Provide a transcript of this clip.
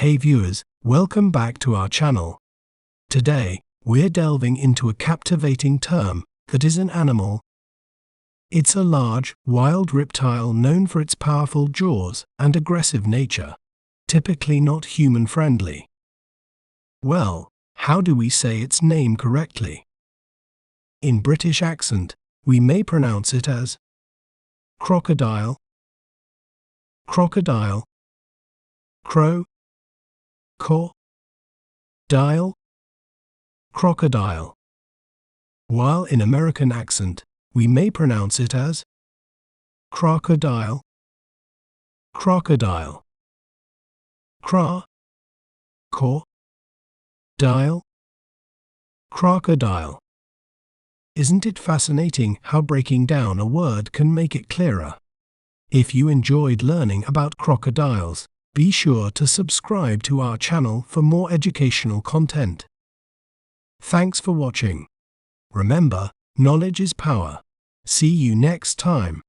Hey viewers, welcome back to our channel. Today, we're delving into a captivating term that is an animal. It's a large, wild reptile known for its powerful jaws and aggressive nature, typically not human-friendly. Well, how do we say its name correctly? In British accent, we may pronounce it as crocodile, crocodile, dial, crocodile. While in American accent, we may pronounce it as crocodile, crocodile, dial, crocodile. Isn't it fascinating how breaking down a word can make it clearer? If you enjoyed learning about crocodiles, be sure to subscribe to our channel for more educational content. Thanks for watching. Remember, knowledge is power. See you next time.